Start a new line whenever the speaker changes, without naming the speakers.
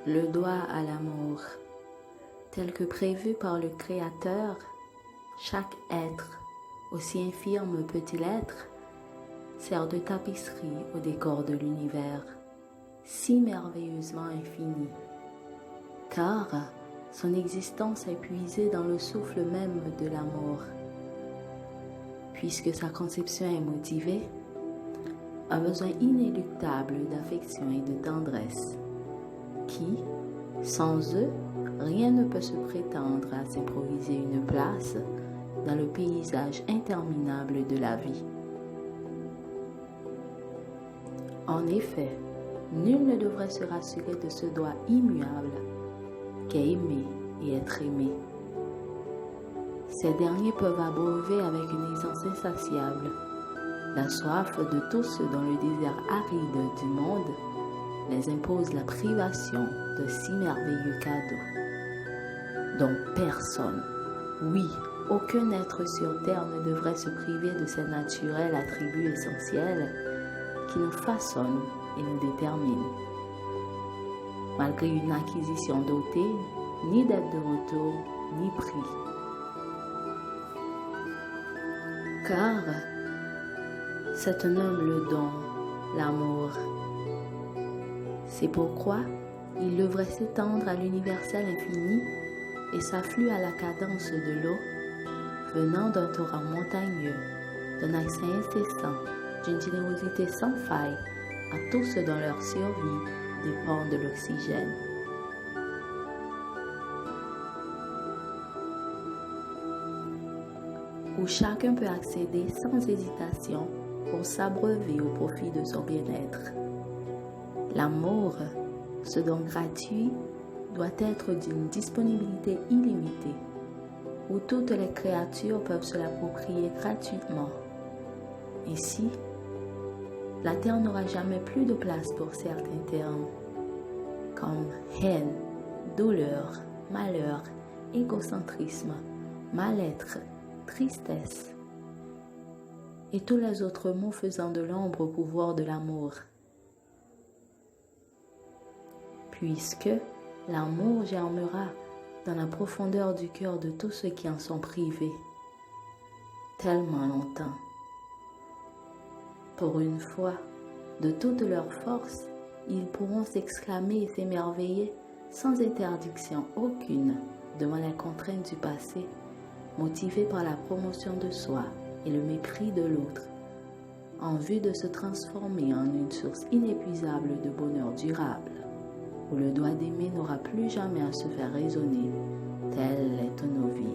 le doigt à l'amour. Tel que prévu par le Créateur, chaque être, aussi infirme peut-il être, sert de tapisserie au décor de l'univers, si merveilleusement infini. Car son existence est puisée dans le souffle même de l'amour. Puisque sa conception est motivée, un besoin inéluctable d'affection et de tendresse, qui, sans eux, rien ne peut se prétendre à s'improviser une place dans le paysage interminable de la vie. En effet, nul ne devrait se rassurer de ce droit immuable qu'est aimer et être aimé. Ces derniers peuvent abreuver avec une aisance insatiable la soif de tous dont le désert aride du monde les impose la privation de si merveilleux cadeaux, dont personne, oui, aucun être sur terre ne devrait se priver de ces naturels attributs essentiels qui nous façonnent et nous déterminent. Malgré une acquisition dotée, ni dette de retour, ni prix. Car c'est un humble don, l'amour. C'est pourquoi il devrait s'étendre à l'universel infini et s'afflue à la cadence de l'eau, venant d'un torrent montagneux, d'un accès incessant, d'une générosité sans faille à tous ceux dont leur survie dépend de l'oxygène. Où chacun peut accéder sans hésitation pour s'abreuver au profit de son bien-être. L'amour, ce don gratuit, doit être d'une disponibilité illimitée, où toutes les créatures peuvent se l'approprier gratuitement. Ainsi, la terre n'aura jamais plus de place pour certains termes, comme haine, douleur, malheur, égocentrisme, mal-être, tristesse, et tous les autres mots faisant de l'ombre au pouvoir de l'amour. Puisque l'amour germera dans la profondeur du cœur de tous ceux qui en sont privés, tellement longtemps. Pour une fois, de toute leur force, ils pourront s'exclamer et s'émerveiller sans interdiction aucune devant les contraintes du passé, motivés par la promotion de soi et le mépris de l'autre, en vue de se transformer en une source inépuisable de bonheur durable, où le doigt d'aimer n'aura plus jamais à se faire résonner, tel les tonneaux vides.